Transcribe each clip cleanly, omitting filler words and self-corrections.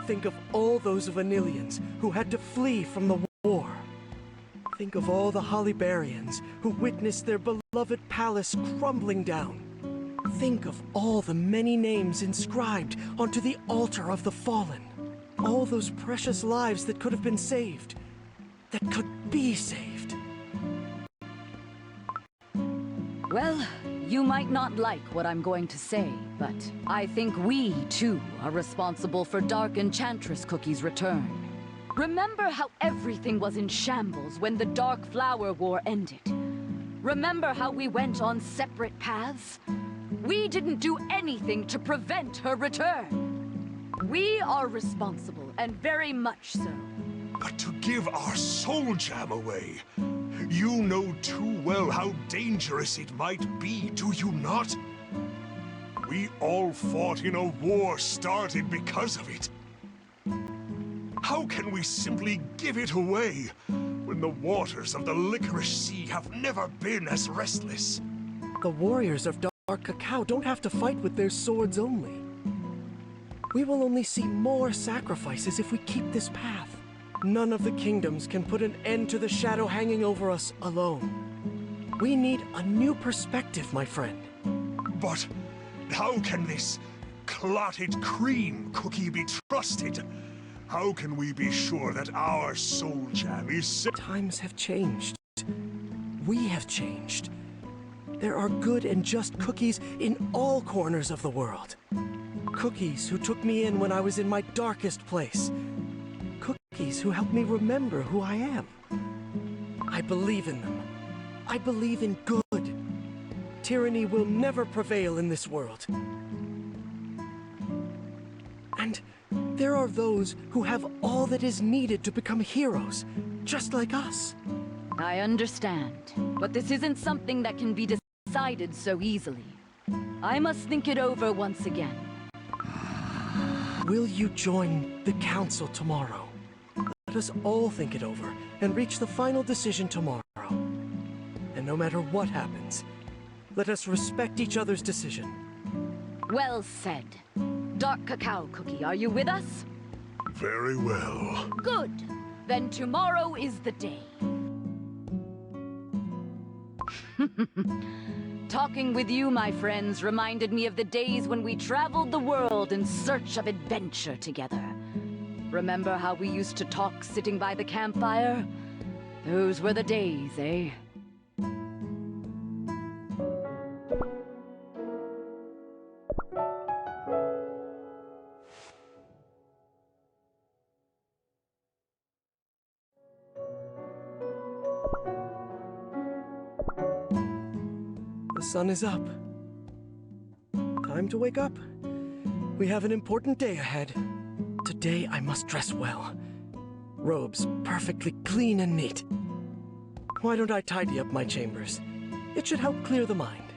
think of all those Vanillians who had to flee from the war. Think of all the Hollybarians who witnessed their beloved palace crumbling down. Think of all the many names inscribed onto the altar of the fallen. All those precious lives that could have been saved, that could be saved. Well, you might not like what I'm going to say, but I think we, too, are responsible for Dark Enchantress Cookie's return. Remember how everything was in shambles when the Dark Flower War ended? Remember how we went on separate paths? We didn't do anything to prevent her return. We are responsible, and very much so. But to give our soul jam away, you know too well how dangerous it might be, do you not? We all fought in a war started because of it. How can we simply give it away when the waters of the Licorice Sea have never been as restless? The warriors of Dark Cacao don't have to fight with their swords only. We will only see more sacrifices if we keep this path. None of the kingdoms can put an end to the shadow hanging over us alone. We need a new perspective, my friend. But how can this clotted cream cookie be trusted? How can we be sure that our soul jam is safe? Times have changed. We have changed. There are good and just cookies in all corners of the world. Cookies who took me in when I was in my darkest place. Cookies who help me remember who I am. I believe in them. I believe in good. Tyranny will never prevail in this world. And there are those who have all that is needed to become heroes, just like us. I understand, but this isn't something that can be decided so easily. I must think it over once again. Will you join the council tomorrow? Let us all think it over and reach the final decision tomorrow. And no matter what happens, let us respect each other's decision. Well said. Dark Cacao Cookie, are you with us? Very well. Good. Then tomorrow is the day. Talking with you, my friends, reminded me of the days when we traveled the world in search of adventure together. Remember how we used to talk sitting by the campfire? Those were the days, eh? The sun is up. Time to wake up. We have an important day ahead. Today I must dress well. Robes perfectly clean and neat. Why don't I tidy up my chambers? It should help clear the mind.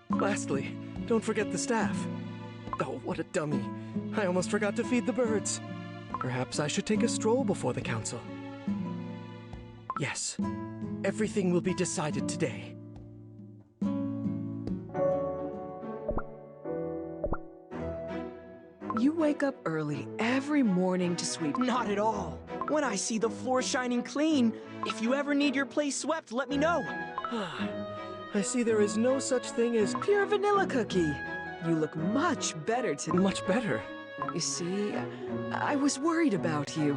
Lastly, don't forget the staff. Oh, what a dummy. I almost forgot to feed the birds. Perhaps I should take a stroll before the council. Yes, everything will be decided today. You wake up early every morning to sweep. Not at all. When I see the floor shining clean, if you ever need your place swept, let me know. I see there is no such thing as Pure vanilla cookie. You look much better today. much better. You see, I was worried about you.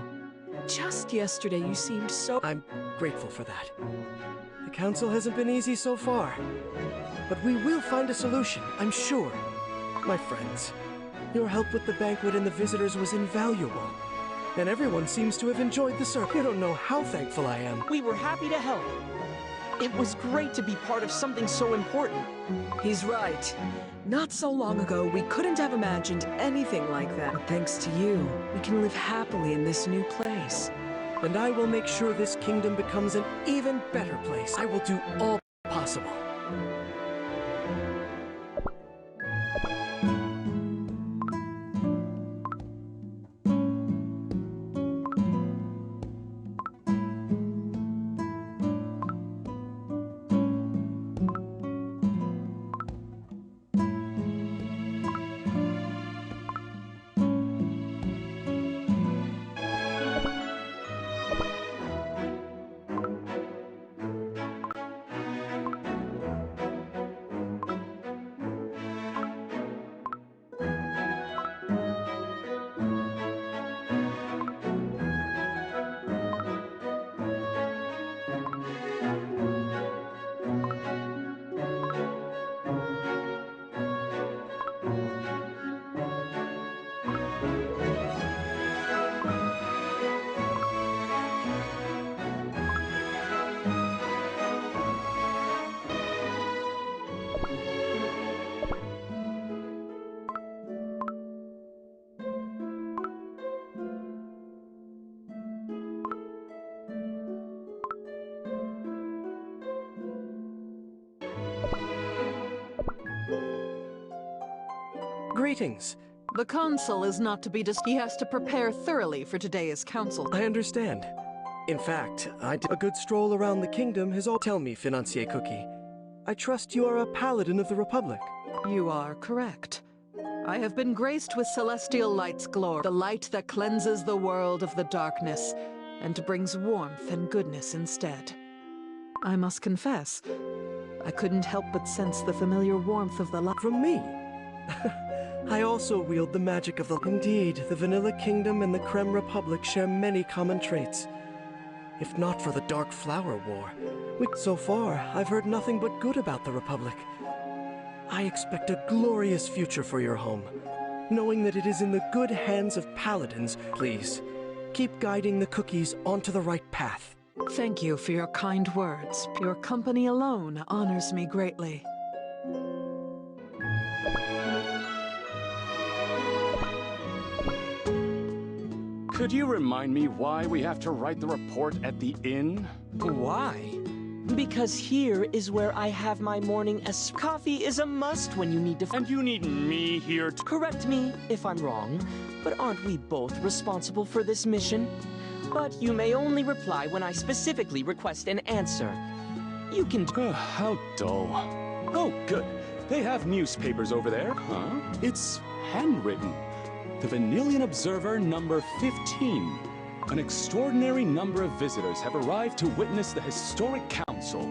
Just yesterday you seemed so... I'm grateful for that. The council hasn't been easy so far. But we will find a solution, I'm sure. My friends, your help with the banquet and the visitors was invaluable. And everyone seems to have enjoyed the service. You don't know how thankful I am. We were happy to help. It was great to be part of something so important. He's right. Not so long ago, we couldn't have imagined anything like that. But thanks to you, we can live happily in this new place. And I will make sure this kingdom becomes an even better place. I will do all possible. Greetings. The consul is not to be He has to prepare thoroughly for today's council. I understand. In fact, I did a good stroll around the kingdom has all. Tell me, Financier Cookie. I trust you are a paladin of the Republic. You are correct. I have been graced with celestial light's glory, the light that cleanses the world of the darkness and brings warmth and goodness instead. I must confess, I couldn't help but sense the familiar warmth of the light. From me? I also wield the magic of the... Indeed, the Vanilla Kingdom and the Creme Republic share many common traits. If not for the Dark Flower War, so far, I've heard nothing but good about the Republic. I expect a glorious future for your home, knowing that it is in the good hands of paladins. Please, keep guiding the cookies onto the right path. Thank you for your kind words. Your company alone honors me greatly. Could you remind me why we have to write the report at the inn? Why? Because here is where I have my morning coffee is a must when you need to... And you need me here to... Correct me if I'm wrong, but aren't we both responsible for this mission? But you may only reply when I specifically request an answer. You can... How dull. Oh, good. They have newspapers over there, huh? It's handwritten. The Vanillian Observer number 15. An extraordinary number of visitors have arrived to witness the historic council.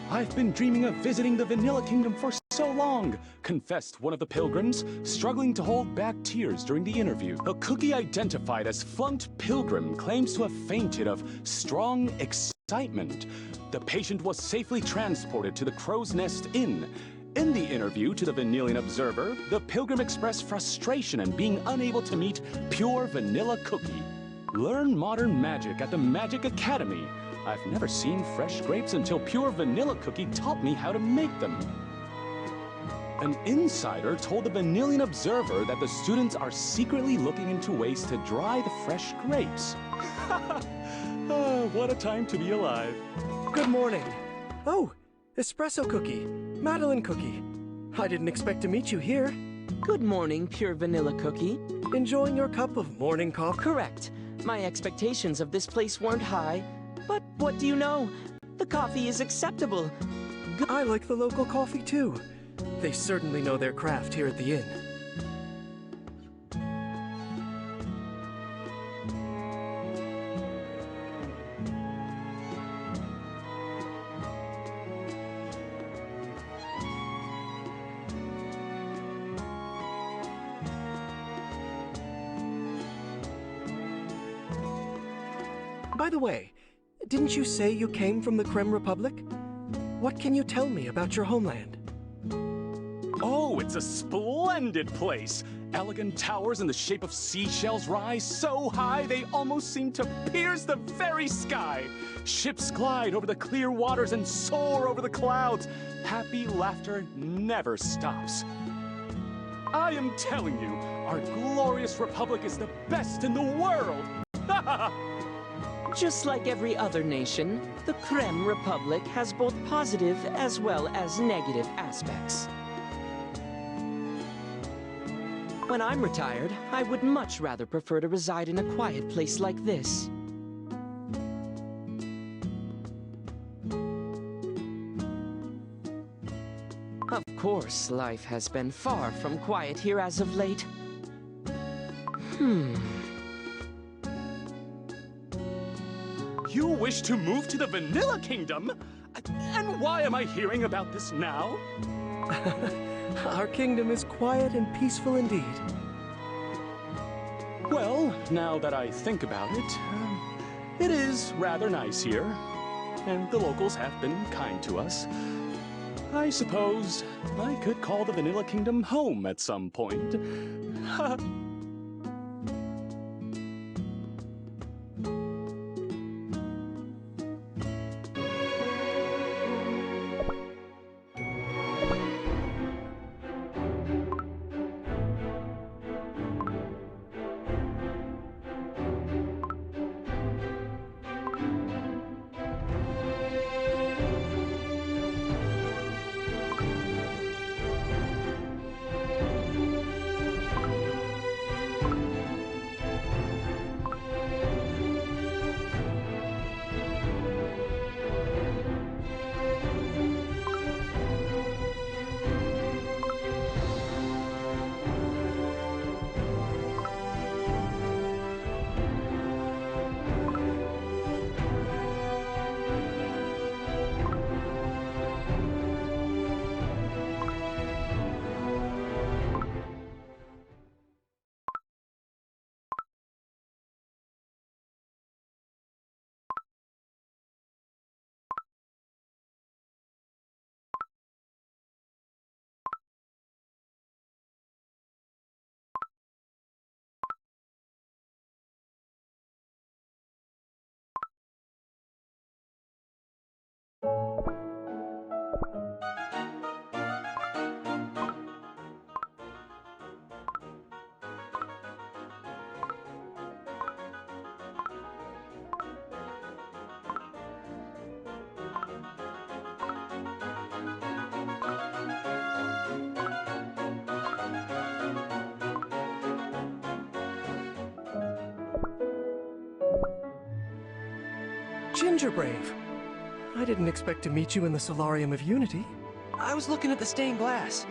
I've been dreaming of visiting the Vanilla Kingdom for so long, confessed one of the pilgrims, struggling to hold back tears during the interview. A cookie identified as Flunked Pilgrim claims to have fainted of strong excitement. The patient was safely transported to the Crow's Nest Inn. In the interview to the Vanillian Observer, the pilgrim expressed frustration in being unable to meet Pure Vanilla Cookie. Learn modern magic at the Magic Academy. I've never seen fresh grapes until Pure Vanilla Cookie taught me how to make them. An insider told the Vanillian Observer that the students are secretly looking into ways to dry the fresh grapes. What a time to be alive. Good morning. Oh, Espresso Cookie, Madeline Cookie. I didn't expect to meet you here. Good morning, Pure Vanilla Cookie. Enjoying your cup of morning coffee? Correct. My expectations of this place weren't high, but what do you know? The coffee is acceptable. I like the local coffee too. They certainly know their craft here at the inn. By the way, didn't you say you came from the Creme Republic? What can you tell me about your homeland? Oh, it's a splendid place! Elegant towers in the shape of seashells rise so high they almost seem to pierce the very sky. Ships glide over the clear waters and soar over the clouds. Happy laughter never stops. I am telling you, our glorious republic is the best in the world! Just like every other nation, the Creme Republic has both positive as well as negative aspects. When I'm retired, I would much rather prefer to reside in a quiet place like this. Of course, life has been far from quiet here as of late. You wish to move to the Vanilla Kingdom? And why am I hearing about this now? Our kingdom is quiet and peaceful indeed. Well, now that I think about it, it is rather nice here. And the locals have been kind to us. I suppose I could call the Vanilla Kingdom home at some point. Gingerbrave! I didn't expect to meet you in the Solarium of Unity. I was looking at the stained glass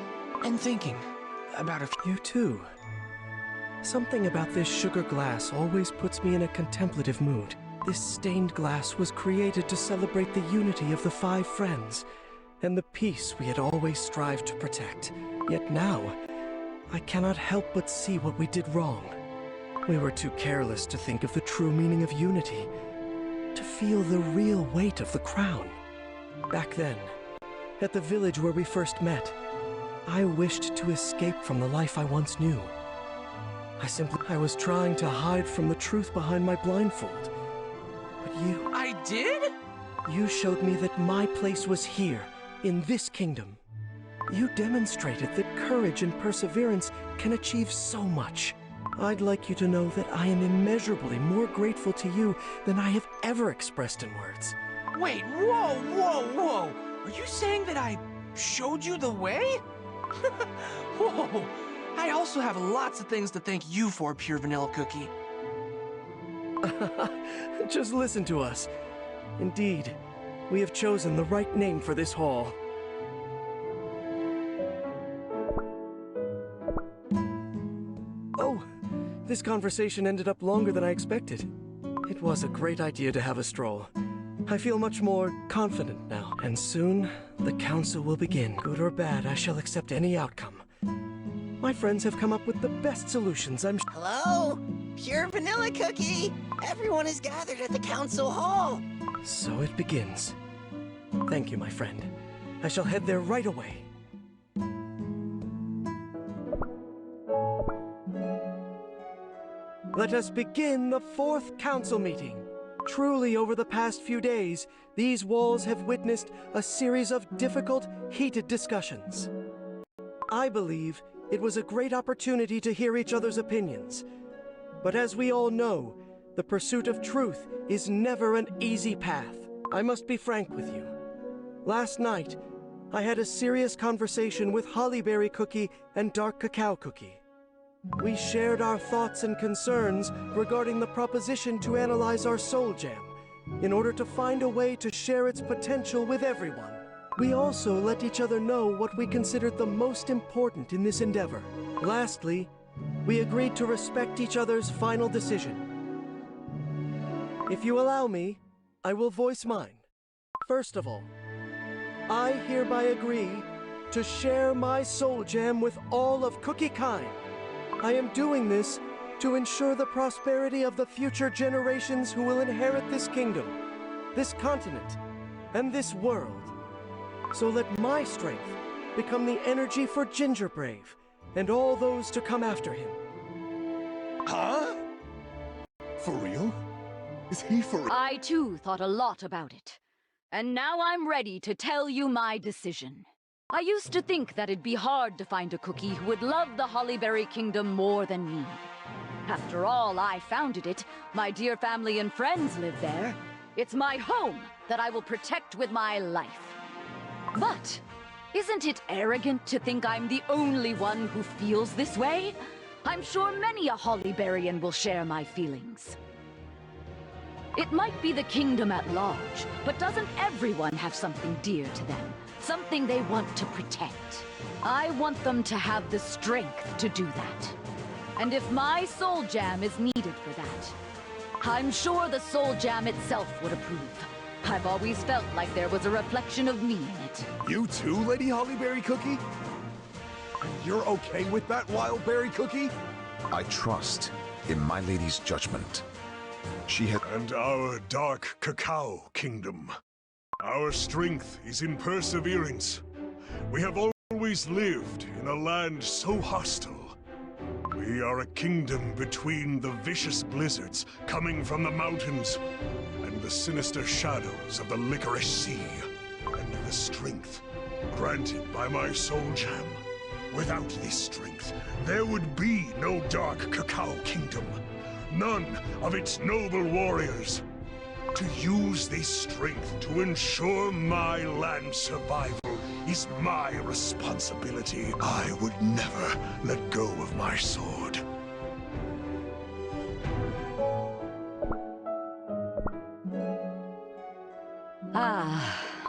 and thinking about You too. Something about this sugar glass always puts me in a contemplative mood. This stained glass was created to celebrate the unity of the 5 friends, and the peace we had always strived to protect. Yet now, I cannot help but see what we did wrong. We were too careless to think of the true meaning of unity, to feel the real weight of the crown. Back then, at the village where we first met, I wished to escape from the life I once knew. I was trying to hide from the truth behind my blindfold. But you... I did? You showed me that my place was here, in this kingdom. You demonstrated that courage and perseverance can achieve so much. I'd like you to know that I am immeasurably more grateful to you than I have ever expressed in words. Wait, whoa! Are you saying that I showed you the way? Whoa! I also have lots of things to thank you for, Pure Vanilla Cookie. Just listen to us. Indeed, we have chosen the right name for this hall. Oh, this conversation ended up longer than I expected. It was a great idea to have a stroll. I feel much more confident now, and soon the council will begin. Good or bad, I shall accept any outcome. My friends have come up with the best solutions, I'm sure. Hello? Pure Vanilla Cookie! Everyone is gathered at the council hall. So it begins. Thank you, my friend. I shall head there right away. Let us begin the 4th council meeting. Truly, over the past few days, these walls have witnessed a series of difficult, heated discussions. I believe it was a great opportunity to hear each other's opinions. But as we all know, the pursuit of truth is never an easy path. I must be frank with you. Last night, I had a serious conversation with Hollyberry Cookie and Dark Cacao Cookie. We shared our thoughts and concerns regarding the proposition to analyze our soul gem, in order to find a way to share its potential with everyone. We also let each other know what we considered the most important in this endeavor. Lastly, we agreed to respect each other's final decision. If you allow me, I will voice mine. First of all, I hereby agree to share my soul gem with all of Cookie Kind. I am doing this to ensure the prosperity of the future generations who will inherit this kingdom, this continent, and this world. So let my strength become the energy for Gingerbrave and all those to come after him. Huh? For real? Is he for real? I too thought a lot about it. And now I'm ready to tell you my decision. I used to think that it'd be hard to find a cookie who would love the Hollyberry Kingdom more than me. After all, I founded it. My dear family and friends live there. It's my home that I will protect with my life. But isn't it arrogant to think I'm the only one who feels this way? I'm sure many a Hollyberryan will share my feelings. It might be the kingdom at large, but doesn't everyone have something dear to them? Something they want to protect? I want them to have the strength to do that. And if my soul jam is needed for that, I'm sure the soul jam itself would approve. I've always felt like there was a reflection of me in it. You too, Lady Hollyberry Cookie? And you're okay with that, Wildberry Cookie? I trust in my lady's judgment. She has... And our Dark Cacao Kingdom. Our strength is in perseverance. We have always lived in a land so hostile. We are a kingdom between the vicious blizzards coming from the mountains and the sinister shadows of the Licorice Sea. And the strength granted by my soul gem. Without this strength, there would be no Dark Cacao Kingdom. None of its noble warriors. To use this strength to ensure my land's survival is my responsibility. I would never let go of my sword.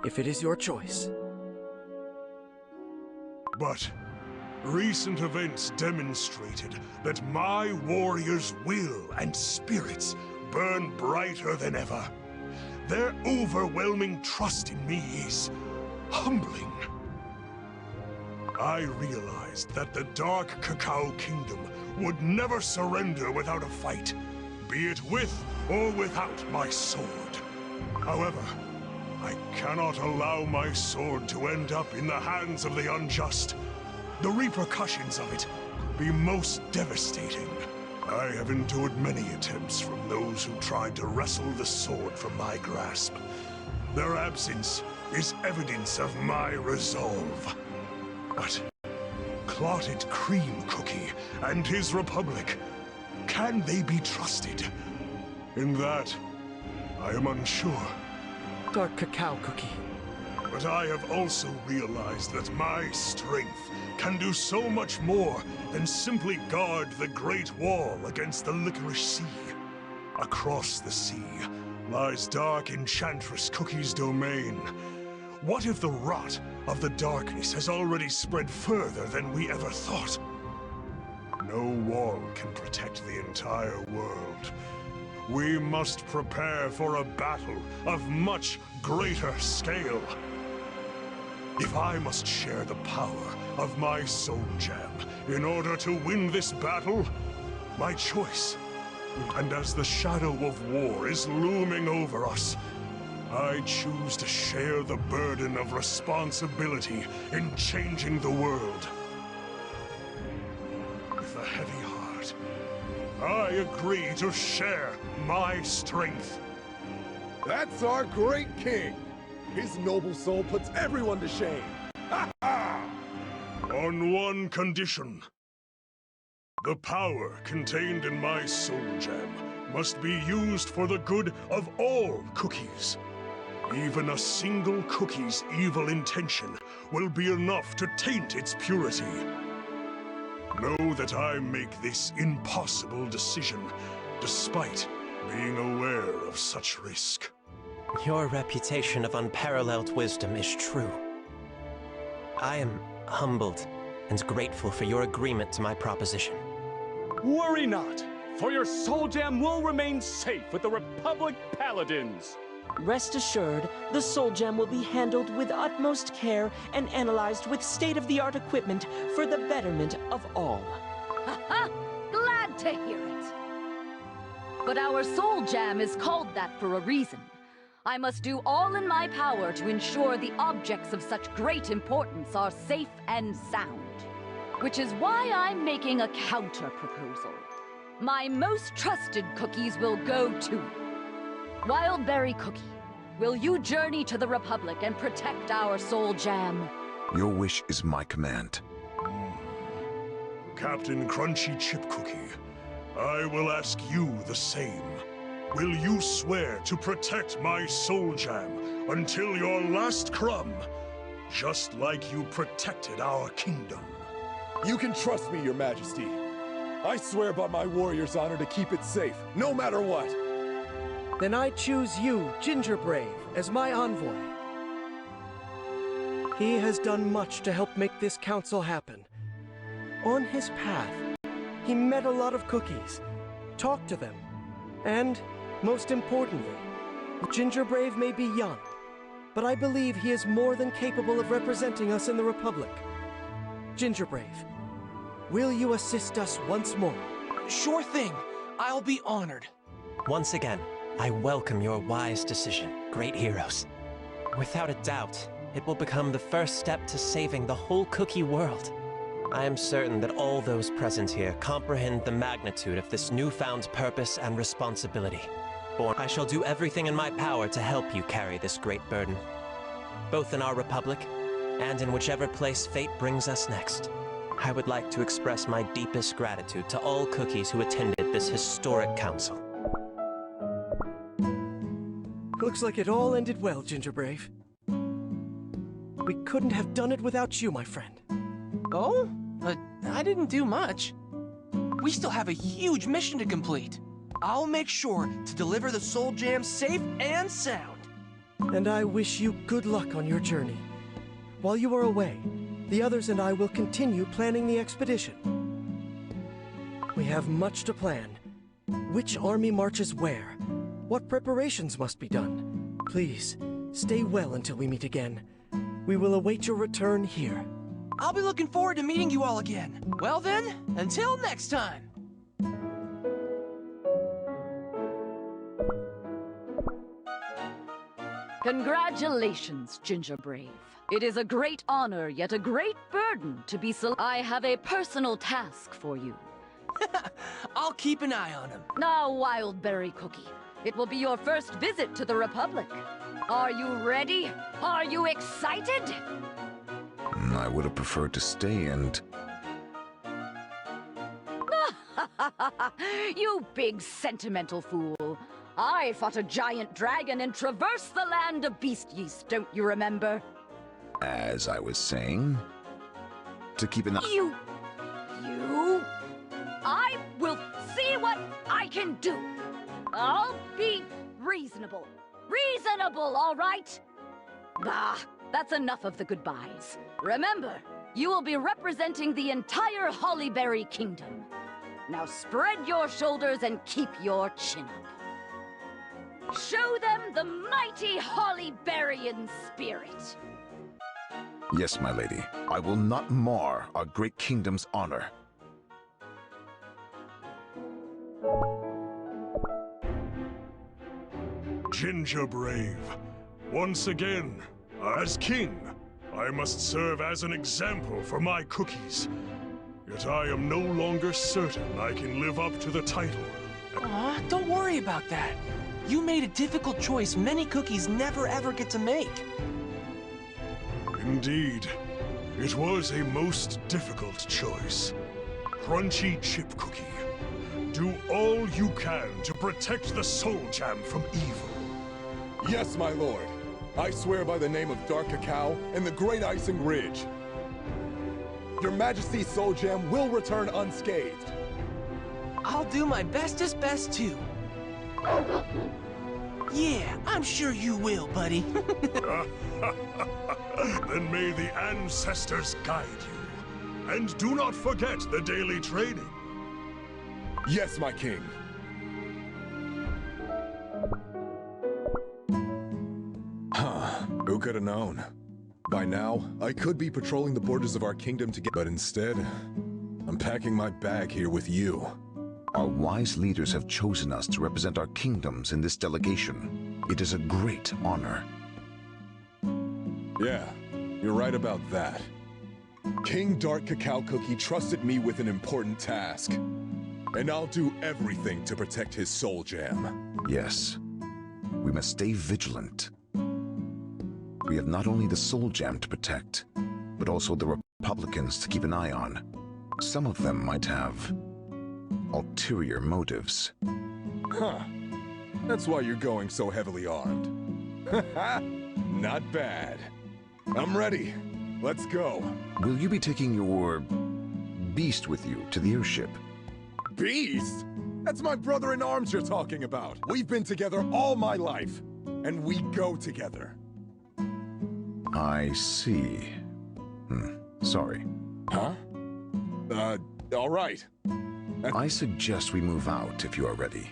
if it is your choice. But recent events demonstrated that my warriors' will and spirits burn brighter than ever. Their overwhelming trust in me is humbling. I realized that the Dark Cacao Kingdom would never surrender without a fight, be it with or without my sword. However, I cannot allow my sword to end up in the hands of the unjust. The repercussions of it be most devastating. I have endured many attempts from those who tried to wrestle the sword from my grasp. Their absence is evidence of my resolve. But Clotted Cream Cookie and his Republic, can they be trusted? In that, I am unsure. Dark Cacao Cookie. But I have also realized that my strength can do so much more than simply guard the Great Wall against the Licorice Sea. Across the sea lies Dark Enchantress Cookie's domain. What if the rot of the darkness has already spread further than we ever thought? No wall can protect the entire world. We must prepare for a battle of much greater scale. If I must share the power of my soul gem in order to win this battle, my choice. And as the shadow of war is looming over us, I choose to share the burden of responsibility in changing the world. With a heavy heart, I agree to share my strength. That's our great king. His noble soul puts everyone to shame. Ha ha! On one condition. The power contained in my soul gem must be used for the good of all cookies. Even a single cookie's evil intention will be enough to taint its purity. Know that I make this impossible decision, despite being aware of such risk. Your reputation of unparalleled wisdom is true. I am humbled and grateful for your agreement to my proposition. Worry not, for your soul gem will remain safe with the Republic Paladins. Rest assured, the soul gem will be handled with utmost care and analyzed with state-of-the-art equipment for the betterment of all. Haha! Glad to hear it. But our soul jam is called that for a reason. I must do all in my power to ensure the objects of such great importance are safe and sound. Which is why I'm making a counter-proposal. My most trusted cookies will go to Wildberry Cookie. Will you journey to the Republic and protect our soul jam? Your wish is my command. Captain Crunchy Chip Cookie, I will ask you the same. Will you swear to protect my soul jam until your last crumb, just like you protected our kingdom? You can trust me, Your Majesty. I swear by my warrior's honor to keep it safe, no matter what. Then I choose you, Gingerbrave, as my envoy. He has done much to help make this council happen. On his path, he met a lot of cookies, talked to them, and, most importantly, Gingerbrave may be young, but I believe he is more than capable of representing us in the Republic. Gingerbrave, will you assist us once more? Sure thing. I'll be honored. Once again, I welcome your wise decision, great heroes. Without a doubt, it will become the first step to saving the whole cookie world. I am certain that all those present here comprehend the magnitude of this newfound purpose and responsibility. I shall do everything in my power to help you carry this great burden, both in our Republic and in whichever place fate brings us next. I would like to express my deepest gratitude to all cookies who attended this historic council. Looks like it all ended well, Gingerbrave. We couldn't have done it without you, my friend. Oh? But I didn't do much. We still have a huge mission to complete. I'll make sure to deliver the soul jam safe and sound. And I wish you good luck on your journey. While you are away, the others and I will continue planning the expedition. We have much to plan. Which army marches where? What preparations must be done? Please, stay well until we meet again. We will await your return here. I'll be looking forward to meeting you all again. Well then, until next time. Congratulations, Ginger Brave. It is a great honor, yet a great burden to be I have a personal task for you. I'll keep an eye on him. Now, Wildberry Cookie, it will be your first visit to the Republic. Are you ready? Are you excited? I would have preferred to stay and... You big sentimental fool. I fought a giant dragon and traversed the land of beast yeast, don't you remember? As I was saying, to keep an eye... You... I will see what I can do. I'll be reasonable. Reasonable, all right? That's enough of the goodbyes. Remember, you will be representing the entire Hollyberry Kingdom. Now spread your shoulders and keep your chin up. Show them the mighty Hollyberian spirit. Yes, my lady. I will not mar our great kingdom's honor. Ginger Brave, once again, as king, I must serve as an example for my cookies. Yet I am no longer certain I can live up to the title. Aw, don't worry about that. You made a difficult choice many cookies never ever get to make. Indeed, it was a most difficult choice. Crunchy Chip Cookie, do all you can to protect the Soul Jam from evil. Yes, my lord. I swear by the name of Dark Cacao and the Great Icing Ridge. Your Majesty's Soul Jam will return unscathed. I'll do my bestest best too. Yeah, I'm sure you will, buddy. Then may the ancestors guide you. And do not forget the daily training. Yes, my king. Who could have known? By now, I could be patrolling the borders of our kingdom to get... But instead, I'm packing my bag here with you. Our wise leaders have chosen us to represent our kingdoms in this delegation. It is a great honor. Yeah, you're right about that. King Dark Cacao Cookie trusted me with an important task. And I'll do everything to protect his Soul Jam. Yes. We must stay vigilant. We have not only the Soul Jam to protect, but also the Republicans to keep an eye on. Some of them might have ulterior motives. Huh. That's why you're going so heavily armed. Not bad. I'm ready. Let's go. Will you be taking your beast with you to the airship? Beast? That's my brother in arms you're talking about. We've been together all my life, and we go together. I see. Sorry. Huh? All right. I suggest we move out if you are ready.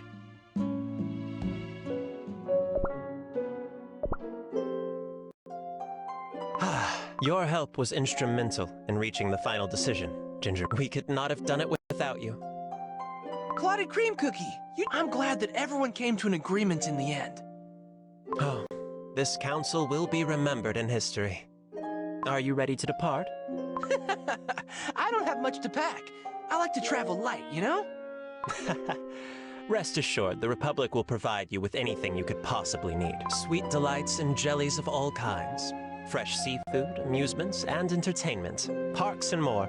Your help was instrumental in reaching the final decision, Ginger. We could not have done it without you. Clotted Cream Cookie, I'm glad that everyone came to an agreement in the end. Oh, this council will be remembered in history. Are you ready to depart? I don't have much to pack. I like to travel light, you know? Rest assured, the Republic will provide you with anything you could possibly need. Sweet delights and jellies of all kinds. Fresh seafood, amusements, and entertainment. Parks and more.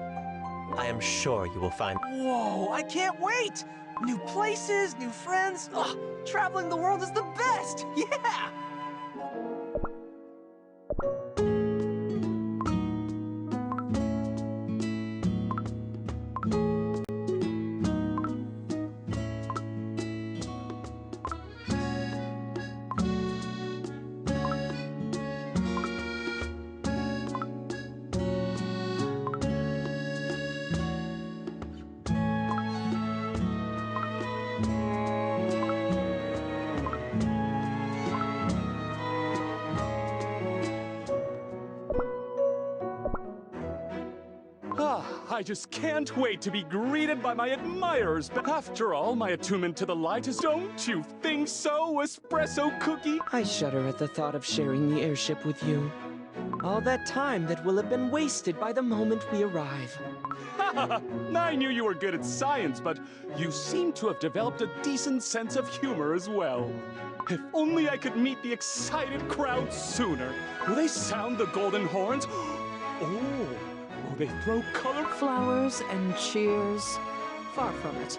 I am sure you will find... Whoa, I can't wait! New places, new friends. Ugh, traveling the world is the best! Yeah! I just can't wait to be greeted by my admirers. But after all, my attunement to the light is... Don't you think so, Espresso Cookie? I shudder at the thought of sharing the airship with you. All that time that will have been wasted by the moment we arrive. I knew you were good at science, but you seem to have developed a decent sense of humor as well. If only I could meet the excited crowd sooner. Will they sound the golden horns? Oh, will they throw colored Flowers and cheers. Far from it.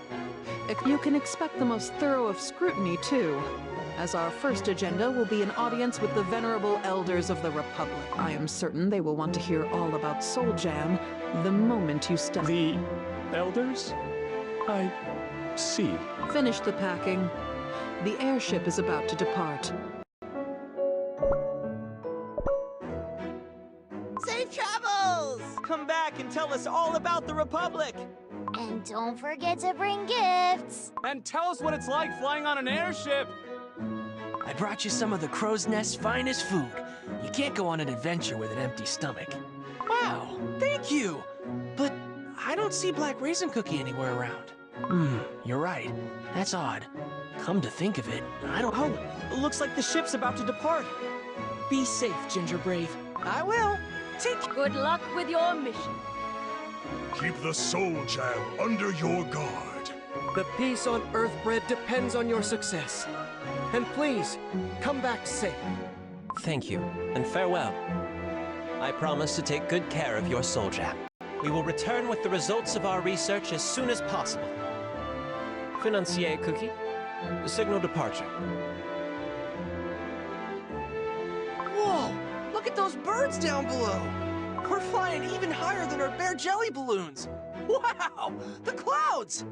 You can expect the most thorough of scrutiny, too, as our first agenda will be an audience with the venerable elders of the Republic. I am certain they will want to hear all about Soul Jam the moment you step... The elders? I see. Finish the packing. The airship is about to depart. Safe travels! Come back and tell us all about the Republic! And don't forget to bring gifts. And tell us what it's like flying on an airship. I brought you some of the Crow's Nest's finest food. You can't go on an adventure with an empty stomach. Wow, thank you! But I don't see Black Raisin Cookie anywhere around. You're right. That's odd. Come to think of it, I don't... Oh, looks like the ship's about to depart. Be safe, Ginger Brave. I will. Good luck with your mission. Keep the Soul Jam under your guard. The peace on Earthbread depends on your success. And please, come back safe. Thank you, and farewell. I promise to take good care of your Soul Jam. We will return with the results of our research as soon as possible. Financier Cookie, signal departure. Whoa! Look at those birds down below! We're flying even higher than our bear jelly balloons! Wow! The clouds!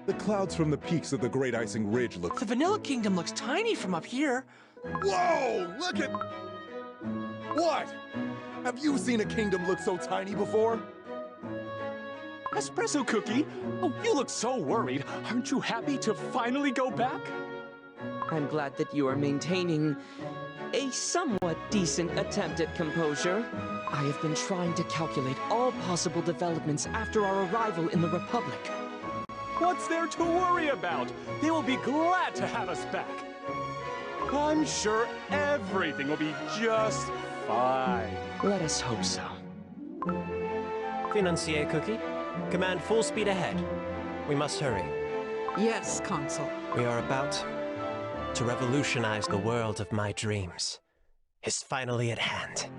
The clouds from the peaks of the Great Icing Ridge look... The Vanilla Kingdom looks tiny from up here. Whoa! Look at... What? Have you seen a kingdom look so tiny before? Espresso Cookie? Oh, you look so worried. Aren't you happy to finally go back? I'm glad that you are maintaining a somewhat decent attempt at composure. I have been trying to calculate all possible developments after our arrival in the Republic. What's there to worry about? They will be glad to have us back. I'm sure everything will be just fine. Let us hope so. Financier Cookie, command full speed ahead. We must hurry. Yes, Consul. We are about to revolutionize the world of my dreams. Is finally at hand.